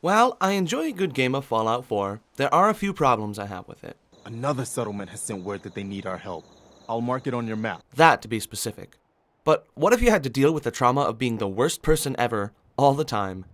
While I enjoy a good game of Fallout 4, there are a few problems I have with it. Another settlement has sent word that they need our help. I'll mark it on your map. That, to be specific. But what if you had to deal with the trauma of being the worst person ever, all the time?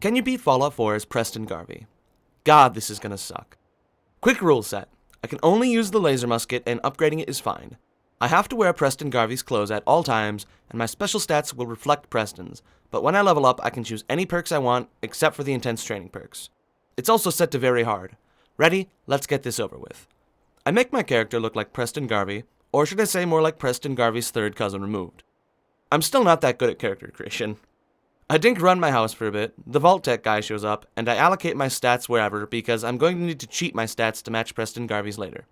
Can you beat Fallout 4 as Preston Garvey? God, this is gonna suck. Quick rule set. I can only use the laser musket and upgrading it is fine. I have to wear Preston Garvey's clothes at all times, and my special stats will reflect Preston's, but when I level up, I can choose any perks I want, except for the intense training perks. It's also set to very hard. Ready? Let's get this over with. I make my character look like Preston Garvey, or should I say more like Preston Garvey's third cousin removed. I'm still not that good at character creation. I dink run my house for a bit, the Vault Tech guy shows up, and I allocate my stats wherever because I'm going to need to cheat my stats to match Preston Garvey's later.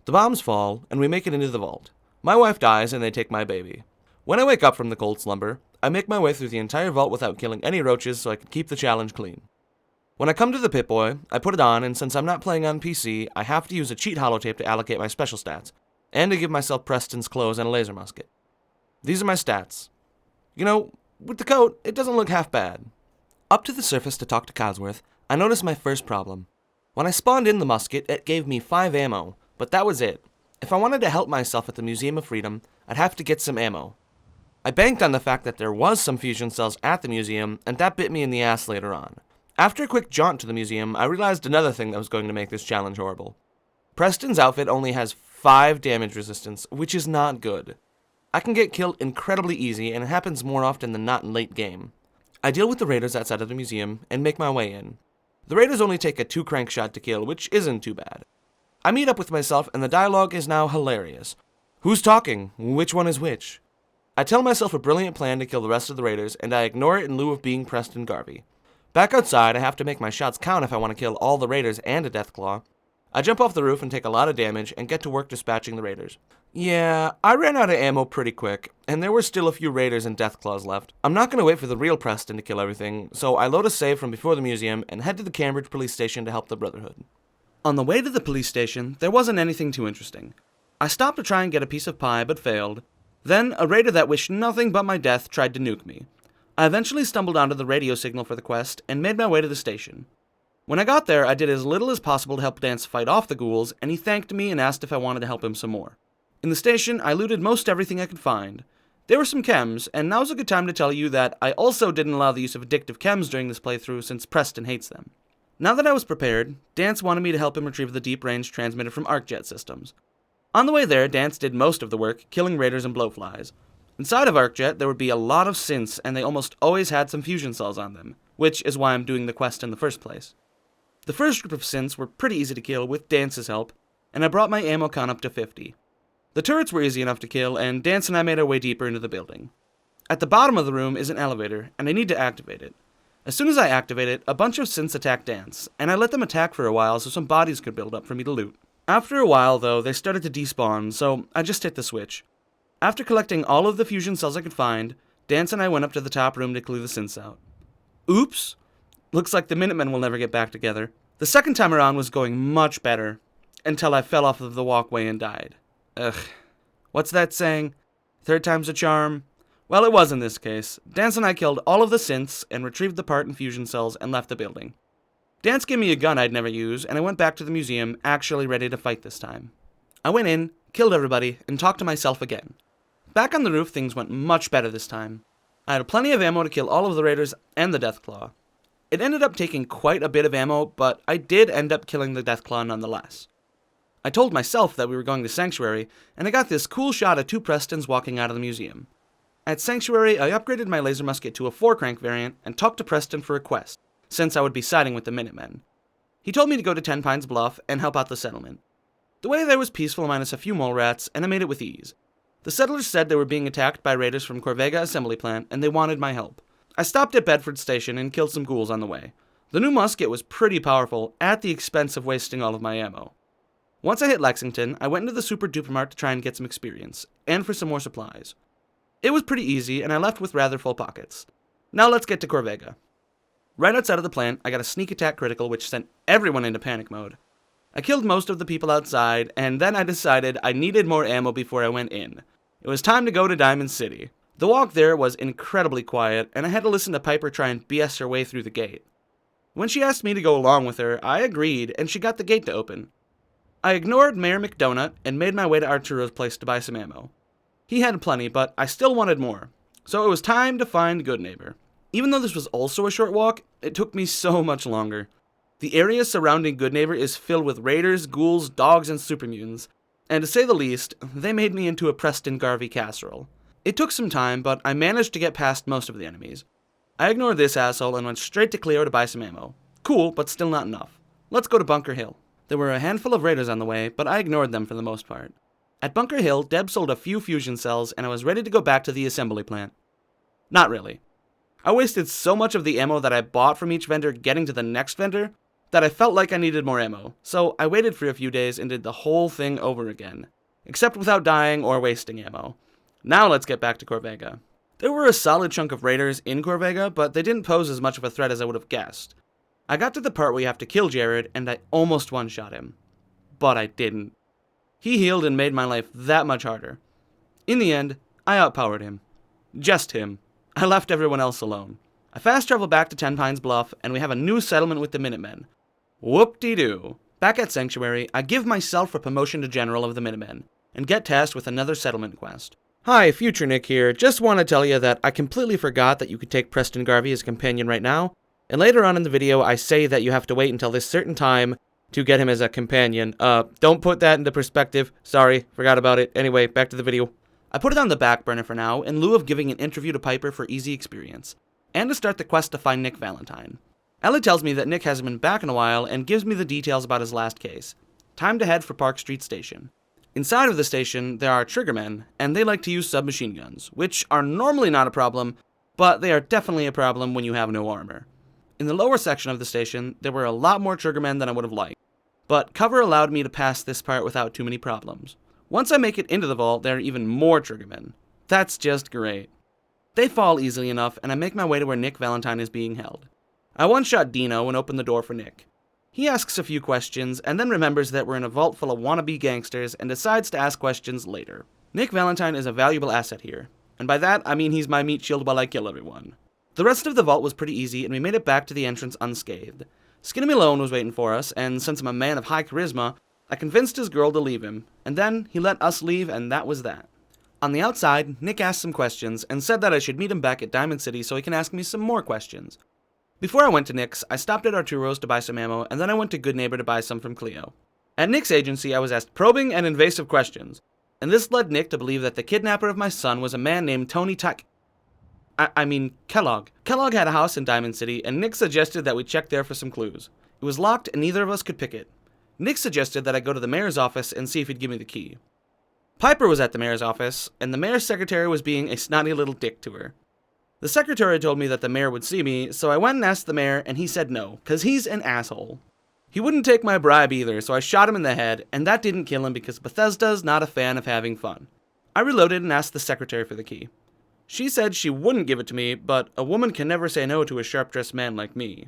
The bombs fall, and we make it into the vault. My wife dies, and they take my baby. When I wake up from the cold slumber, I make my way through the entire vault without killing any roaches so I can keep the challenge clean. When I come to the Pip-Boy, I put it on, and since I'm not playing on PC, I have to use a cheat holotape to allocate my special stats, and to give myself Preston's clothes and a laser musket. These are my stats. You know, with the coat, it doesn't look half bad. Up to the surface to talk to Cosworth, I noticed my first problem. When I spawned in the musket, it gave me 5 ammo, but that was it. If I wanted to help myself at the Museum of Freedom, I'd have to get some ammo. I banked on the fact that there was some fusion cells at the museum, and that bit me in the ass later on. After a quick jaunt to the museum, I realized another thing that was going to make this challenge horrible. Preston's outfit only has 5 damage resistance, which is not good. I can get killed incredibly easy, and it happens more often than not in late game. I deal with the raiders outside of the museum, and make my way in. The raiders only take a 2 crank shot to kill, which isn't too bad. I meet up with myself, and the dialogue is now hilarious. Who's talking? Which one is which? I tell myself a brilliant plan to kill the rest of the raiders, and I ignore it in lieu of being Preston Garvey. Back outside, I have to make my shots count if I want to kill all the raiders and a Deathclaw. I jump off the roof and take a lot of damage, and get to work dispatching the raiders. Yeah, I ran out of ammo pretty quick, and there were still a few raiders and Deathclaws left. I'm not going to wait for the real Preston to kill everything, so I load a save from before the museum and head to the Cambridge police station to help the Brotherhood. On the way to the police station, there wasn't anything too interesting. I stopped to try and get a piece of pie, but failed. Then, a raider that wished nothing but my death tried to nuke me. I eventually stumbled onto the radio signal for the quest, and made my way to the station. When I got there, I did as little as possible to help Dance fight off the ghouls, and he thanked me and asked if I wanted to help him some more. In the station, I looted most everything I could find. There were some chems, and now's a good time to tell you that I also didn't allow the use of addictive chems during this playthrough since Preston hates them. Now that I was prepared, Dance wanted me to help him retrieve the deep-range transmitter from ArcJet Systems. On the way there, Dance did most of the work, killing raiders and blowflies. Inside of ArcJet, there would be a lot of synths, and they almost always had some fusion cells on them, which is why I'm doing the quest in the first place. The first group of synths were pretty easy to kill with Dance's help, and I brought my ammo count up to 50. The turrets were easy enough to kill, and Dance and I made our way deeper into the building. At the bottom of the room is an elevator, and I need to activate it. As soon as I activate it, a bunch of synths attack Dance, and I let them attack for a while so some bodies could build up for me to loot. After a while, though, they started to despawn, so I just hit the switch. After collecting all of the fusion cells I could find, Dance and I went up to the top room to clear the synths out. Oops! Looks like the Minutemen will never get back together. The second time around was going much better, until I fell off of the walkway and died. Ugh. What's that saying? Third time's a charm? Well, it was in this case. Dance and I killed all of the synths and retrieved the part and fusion cells and left the building. Dance gave me a gun I'd never use, and I went back to the museum, actually ready to fight this time. I went in, killed everybody, and talked to myself again. Back on the roof, things went much better this time. I had plenty of ammo to kill all of the raiders and the Deathclaw. It ended up taking quite a bit of ammo, but I did end up killing the Deathclaw nonetheless. I told myself that we were going to Sanctuary, and I got this cool shot of 2 Prestons walking out of the museum. At Sanctuary, I upgraded my laser musket to a 4-crank variant and talked to Preston for a quest, since I would be siding with the Minutemen. He told me to go to 10 Pines Bluff and help out the settlement. The way there was peaceful minus a few mole rats, and I made it with ease. The settlers said they were being attacked by raiders from Corvega Assembly Plant, and they wanted my help. I stopped at Bedford Station and killed some ghouls on the way. The new musket was pretty powerful, at the expense of wasting all of my ammo. Once I hit Lexington, I went into the Super Duper Mart to try and get some experience, and for some more supplies. It was pretty easy, and I left with rather full pockets. Now let's get to Corvega. Right outside of the plant, I got a sneak attack critical which sent everyone into panic mode. I killed most of the people outside, and then I decided I needed more ammo before I went in. It was time to go to Diamond City. The walk there was incredibly quiet, and I had to listen to Piper try and BS her way through the gate. When she asked me to go along with her, I agreed, and she got the gate to open. I ignored Mayor McDonut and made my way to Arturo's place to buy some ammo. He had plenty, but I still wanted more, so it was time to find Goodneighbor. Even though this was also a short walk, it took me so much longer. The area surrounding Goodneighbor is filled with raiders, ghouls, dogs, and super mutants, and to say the least, they made me into a Preston Garvey casserole. It took some time, but I managed to get past most of the enemies. I ignored this asshole and went straight to Cleo to buy some ammo. Cool, but still not enough. Let's go to Bunker Hill. There were a handful of raiders on the way, but I ignored them for the most part. At Bunker Hill, Deb sold a few fusion cells, and I was ready to go back to the assembly plant. Not really. I wasted so much of the ammo that I bought from each vendor getting to the next vendor that I felt like I needed more ammo, so I waited for a few days and did the whole thing over again, except without dying or wasting ammo. Now let's get back to Corvega. There were a solid chunk of raiders in Corvega, but they didn't pose as much of a threat as I would have guessed. I got to the part where you have to kill Jared, and I almost one-shot him. But I didn't. He healed and made my life that much harder. In the end, I outpowered him. Just him. I left everyone else alone. I fast travel back to Ten Pines Bluff, and we have a new settlement with the Minutemen. Whoop-de-doo. Back at Sanctuary, I give myself a promotion to General of the Minutemen, and get tasked with another settlement quest. Hi, Future Nick here. Just want to tell you that I completely forgot that you could take Preston Garvey as a companion right now, and later on in the video I say that you have to wait until this certain time to get him as a companion. Don't put that into perspective. Sorry, forgot about it. Anyway, back to the video. I put it on the back burner for now, in lieu of giving an interview to Piper for easy experience, and to start the quest to find Nick Valentine. Ellie tells me that Nick hasn't been back in a while and gives me the details about his last case. Time to head for Park Street Station. Inside of the station, there are triggermen, and they like to use submachine guns, which are normally not a problem, but they are definitely a problem when you have no armor. In the lower section of the station, there were a lot more triggermen than I would have liked, but cover allowed me to pass this part without too many problems. Once I make it into the vault, there are even more triggermen. That's just great. They fall easily enough, and I make my way to where Nick Valentine is being held. I one-shot Dino and open the door for Nick. He asks a few questions, and then remembers that we're in a vault full of wannabe gangsters, and decides to ask questions later. Nick Valentine is a valuable asset here, and by that, I mean he's my meat shield while I kill everyone. The rest of the vault was pretty easy, and we made it back to the entrance unscathed. Skinny Malone was waiting for us, and since I'm a man of high charisma, I convinced his girl to leave him, and then he let us leave, and that was that. On the outside, Nick asked some questions, and said that I should meet him back at Diamond City so he can ask me some more questions. Before I went to Nick's, I stopped at Arturo's to buy some ammo, and then I went to Goodneighbor to buy some from Cleo. At Nick's agency, I was asked probing and invasive questions, and this led Nick to believe that the kidnapper of my son was a man named Tony Kellogg. Kellogg had a house in Diamond City, and Nick suggested that we check there for some clues. It was locked, and neither of us could pick it. Nick suggested that I go to the mayor's office and see if he'd give me the key. Piper was at the mayor's office, and the mayor's secretary was being a snotty little dick to her. The secretary told me that the mayor would see me, so I went and asked the mayor, and he said no, cause he's an asshole. He wouldn't take my bribe either, so I shot him in the head, and that didn't kill him because Bethesda's not a fan of having fun. I reloaded and asked the secretary for the key. She said she wouldn't give it to me, but a woman can never say no to a sharp-dressed man like me.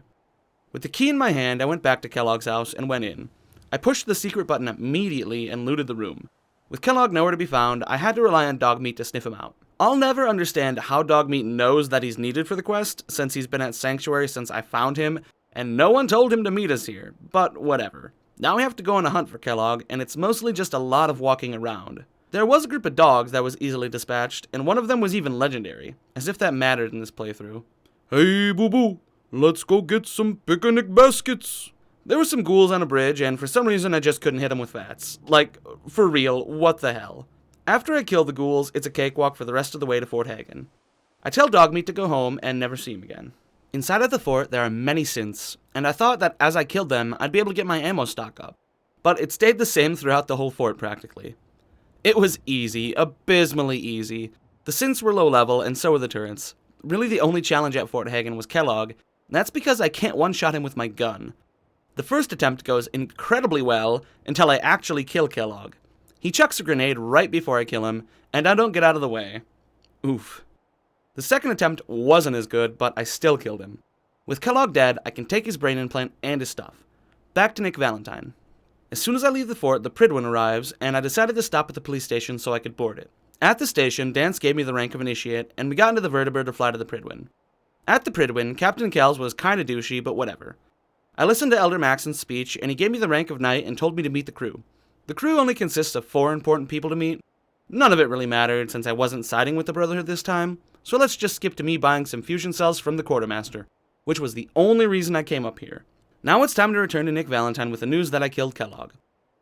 With the key in my hand, I went back to Kellogg's house and went in. I pushed the secret button immediately and looted the room. With Kellogg nowhere to be found, I had to rely on Dogmeat to sniff him out. I'll never understand how Dogmeat knows that he's needed for the quest, since he's been at Sanctuary since I found him, and no one told him to meet us here, but whatever. Now we have to go on a hunt for Kellogg, and it's mostly just a lot of walking around. There was a group of dogs that was easily dispatched, and one of them was even legendary, as if that mattered in this playthrough. Hey, boo-boo, let's go get some picnic baskets. There were some ghouls on a bridge, and for some reason I just couldn't hit them with bats. Like, for real, what the hell? After I kill the ghouls, it's a cakewalk for the rest of the way to Fort Hagen. I tell Dogmeat to go home and never see him again. Inside of the fort, there are many synths, and I thought that as I killed them, I'd be able to get my ammo stock up. But it stayed the same throughout the whole fort, practically. It was easy, abysmally easy. The synths were low level, and so were the turrets. Really the only challenge at Fort Hagen was Kellogg, and that's because I can't one-shot him with my gun. The first attempt goes incredibly well until I actually kill Kellogg. He chucks a grenade right before I kill him, and I don't get out of the way. Oof. The second attempt wasn't as good, but I still killed him. With Kellogg dead, I can take his brain implant and his stuff. Back to Nick Valentine. As soon as I leave the fort, the Prydwen arrives, and I decided to stop at the police station so I could board it. At the station, Dance gave me the rank of initiate, and we got into the vertibird to fly to the Prydwen. At the Prydwen, Captain Kells was kinda douchey, but whatever. I listened to Elder Maxon's speech, and he gave me the rank of knight and told me to meet the crew. The crew only consists of 4 important people to meet. None of it really mattered since I wasn't siding with the Brotherhood this time, so let's just skip to me buying some fusion cells from the quartermaster, which was the only reason I came up here. Now it's time to return to Nick Valentine with the news that I killed Kellogg.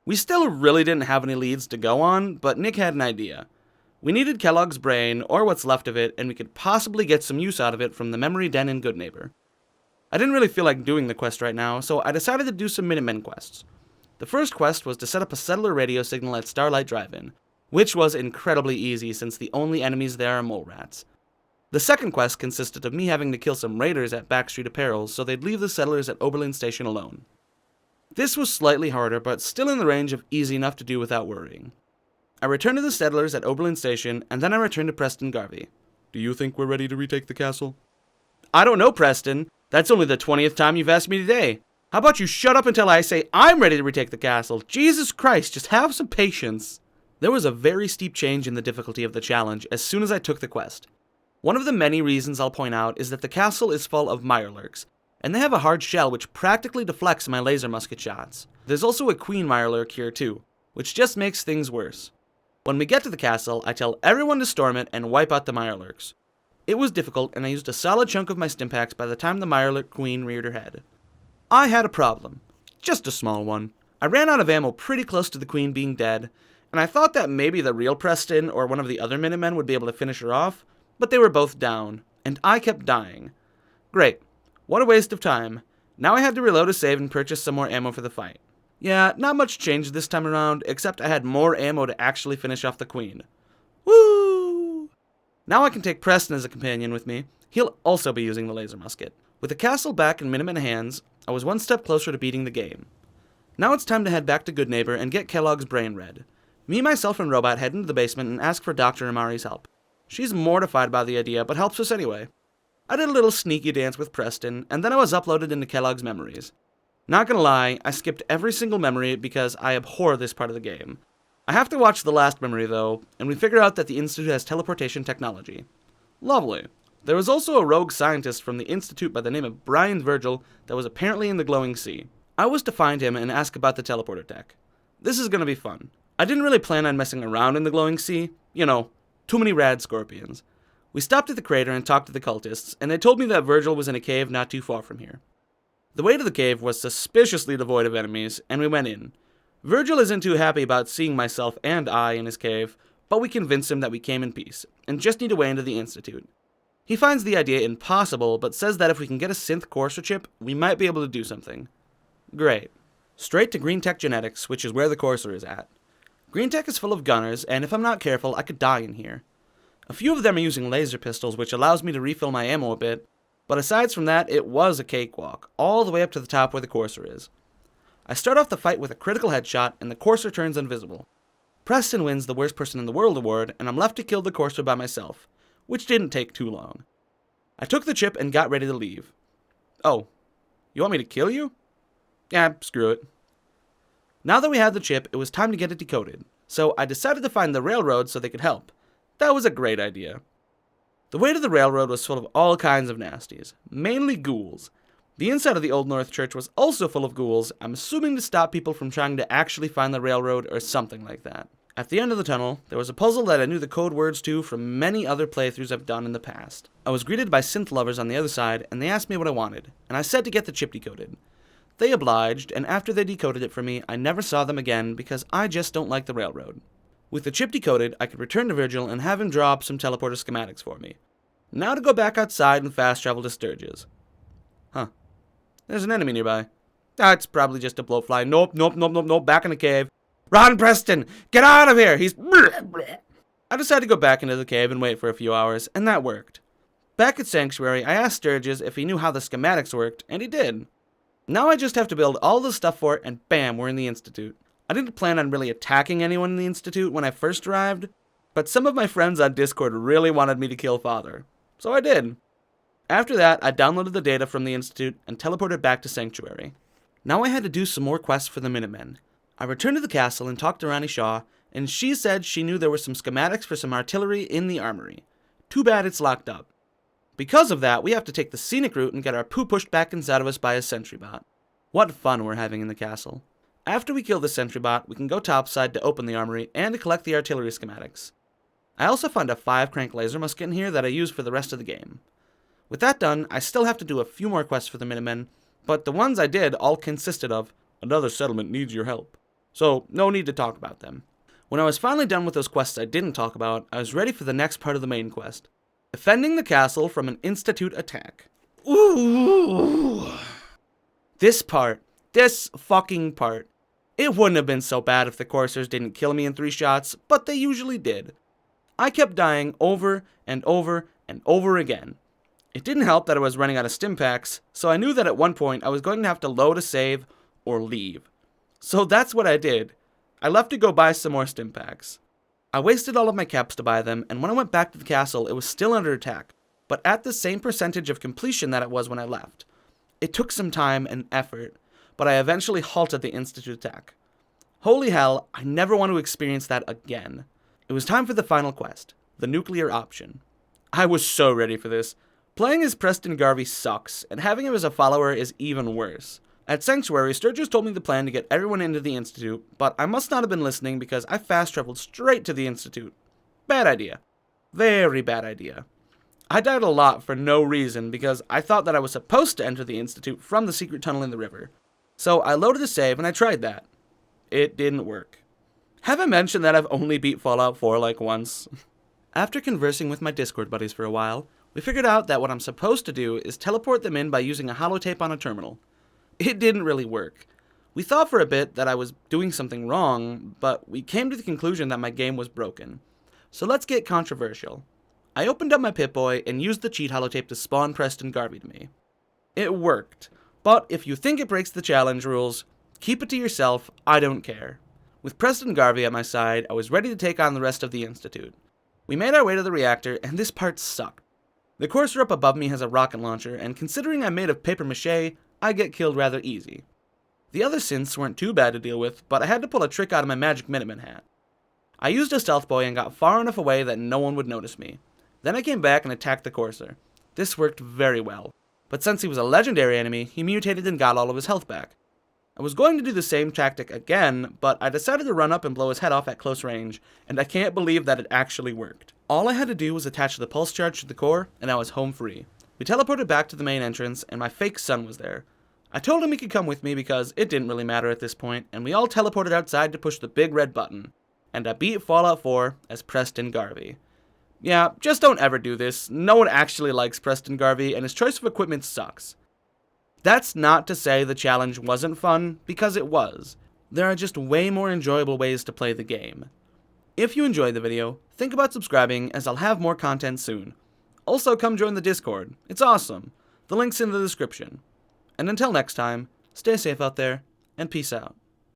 We still really didn't have any leads to go on, but Nick had an idea. We needed Kellogg's brain, or what's left of it, and we could possibly get some use out of it from the memory den in Goodneighbor. I didn't really feel like doing the quest right now, so I decided to do some Minutemen quests. The first quest was to set up a settler radio signal at Starlight Drive-In, which was incredibly easy since the only enemies there are mole rats. The second quest consisted of me having to kill some raiders at Backstreet Apparel so they'd leave the settlers at Oberlin Station alone. This was slightly harder, but still in the range of easy enough to do without worrying. I returned to the settlers at Oberlin Station, and then I returned to Preston Garvey. Do you think we're ready to retake the castle? I don't know, Preston. That's only the 20th time you've asked me today. How about you shut up until I say I'm ready to retake the castle? Jesus Christ, just have some patience. There was a very steep change in the difficulty of the challenge as soon as I took the quest. One of the many reasons I'll point out is that the castle is full of mirelurks, and they have a hard shell which practically deflects my laser musket shots. There's also a queen mirelurk here too, which just makes things worse. When we get to the castle, I tell everyone to storm it and wipe out the mirelurks. It was difficult, and I used a solid chunk of my stimpaks by the time the mirelurk queen reared her head. I had a problem. Just a small one. I ran out of ammo pretty close to the queen being dead, and I thought that maybe the real Preston or one of the other Minutemen would be able to finish her off, but they were both down, and I kept dying. Great. What a waste of time. Now I had to reload a save and purchase some more ammo for the fight. Yeah, not much changed this time around, except I had more ammo to actually finish off the queen. Woo! Now I can take Preston as a companion with me. He'll also be using the laser musket. With the castle back in Minutemen hands, I was one step closer to beating the game. Now it's time to head back to Goodneighbor and get Kellogg's brain read. Me, myself, and Robot head into the basement and ask for Dr. Amari's help. She's mortified by the idea, but helps us anyway. I did a little sneaky dance with Preston, and then I was uploaded into Kellogg's memories. Not gonna lie, I skipped every single memory because I abhor this part of the game. I have to watch the last memory though, and we figure out that the Institute has teleportation technology. Lovely. There was also a rogue scientist from the Institute by the name of Brian Virgil that was apparently in the glowing sea. I was to find him and ask about the teleporter tech. This is gonna be fun. I didn't really plan on messing around in the glowing sea. You know, too many rad scorpions. We stopped at the crater and talked to the cultists, and they told me that Virgil was in a cave not too far from here. The way to the cave was suspiciously devoid of enemies, and we went in. Virgil isn't too happy about seeing myself and I in his cave, but we convince him that we came in peace, and just need a way into the Institute. He finds the idea impossible, but says that if we can get a synth courser chip, we might be able to do something. Great. Straight to Green Tech Genetics, which is where the courser is at. Green Tech is full of gunners, and if I'm not careful, I could die in here. A few of them are using laser pistols, which allows me to refill my ammo a bit, but aside from that, it was a cakewalk, all the way up to the top where the courser is. I start off the fight with a critical headshot, and the courser turns invisible. Preston wins the Worst Person in the World award, and I'm left to kill the courser by myself, which didn't take too long. I took the chip and got ready to leave. Oh, you want me to kill you? Yeah, screw it. Now that we had the chip, it was time to get it decoded, so I decided to find the railroad so they could help. That was a great idea. The way to the railroad was full of all kinds of nasties, mainly ghouls. The inside of the Old North Church was also full of ghouls, I'm assuming to stop people from trying to actually find the railroad or something like that. At the end of the tunnel, there was a puzzle that I knew the code words to from many other playthroughs I've done in the past. I was greeted by synth lovers on the other side, and they asked me what I wanted, and I said to get the chip decoded. They obliged, and after they decoded it for me, I never saw them again because I just don't like the railroad. With the chip decoded, I could return to Virgil and have him draw up some teleporter schematics for me. Now to go back outside and fast travel to Sturgis. Huh. There's an enemy nearby. It's probably just a blowfly. Nope, back in the cave. Run, Preston! Get out of here! He's... I decided to go back into the cave and wait for a few hours, and that worked. Back at Sanctuary, I asked Sturgis if he knew how the schematics worked, and he did. Now I just have to build all the stuff for it, and bam, we're in the Institute. I didn't plan on really attacking anyone in the Institute when I first arrived, but some of my friends on Discord really wanted me to kill Father, so I did. After that, I downloaded the data from the Institute and teleported back to Sanctuary. Now I had to do some more quests for the Minutemen. I returned to the castle and talked to Rani Shaw, and she said she knew there were some schematics for some artillery in the armory. Too bad it's locked up. Because of that, we have to take the scenic route and get our poo pushed back inside of us by a sentry bot. What fun we're having in the castle. After we kill the sentry bot, we can go topside to open the armory and to collect the artillery schematics. I also found a 5-crank laser musket in here that I use for the rest of the game. With that done, I still have to do a few more quests for the Minutemen, but the ones I did all consisted of, another settlement needs your help. So, no need to talk about them. When I was finally done with those quests I didn't talk about, I was ready for the next part of the main quest. Defending the castle from an Institute attack. Ooh! This fucking part. It wouldn't have been so bad if the coursers didn't kill me in 3 shots, but they usually did. I kept dying over and over and over again. It didn't help that I was running out of stim packs, so I knew that at one point I was going to have to load a save or leave. So that's what I did. I left to go buy some more stim packs. I wasted all of my caps to buy them, and when I went back to the castle, it was still under attack, but at the same percentage of completion that it was when I left. It took some time and effort, but I eventually halted the Institute attack. Holy hell, I never want to experience that again. It was time for the final quest, the nuclear option. I was so ready for this. Playing as Preston Garvey sucks, and having him as a follower is even worse. At Sanctuary, Sturgis told me the plan to get everyone into the Institute, but I must not have been listening because I fast-traveled straight to the Institute. Bad idea. Very bad idea. I died a lot for no reason because I thought that I was supposed to enter the Institute from the secret tunnel in the river. So I loaded a save and I tried that. It didn't work. Have I mentioned that I've only beat Fallout 4 like once? After conversing with my Discord buddies for a while, we figured out that what I'm supposed to do is teleport them in by using a holotape on a terminal. It didn't really work. We thought for a bit that I was doing something wrong, but we came to the conclusion that my game was broken. So let's get controversial. I opened up my Pip-Boy and used the cheat holotape to spawn Preston Garvey to me. It worked, but if you think it breaks the challenge rules, keep it to yourself, I don't care. With Preston Garvey at my side, I was ready to take on the rest of the Institute. We made our way to the reactor, and this part sucked. The courser up above me has a rocket launcher, and considering I'm made of papier-mâché, I get killed rather easy. The other synths weren't too bad to deal with, but I had to pull a trick out of my magic Minutemen hat. I used a stealth boy and got far enough away that no one would notice me. Then I came back and attacked the courser. This worked very well, but since he was a legendary enemy, he mutated and got all of his health back. I was going to do the same tactic again, but I decided to run up and blow his head off at close range, and I can't believe that it actually worked. All I had to do was attach the pulse charge to the core, and I was home free. We teleported back to the main entrance, and my fake son was there. I told him he could come with me because it didn't really matter at this point, and we all teleported outside to push the big red button. And I beat Fallout 4 as Preston Garvey. Yeah, just don't ever do this. No one actually likes Preston Garvey, and his choice of equipment sucks. That's not to say the challenge wasn't fun, because it was. There are just way more enjoyable ways to play the game. If you enjoyed the video, think about subscribing, as I'll have more content soon. Also, come join the Discord. It's awesome. The link's in the description. And until next time, stay safe out there, and peace out.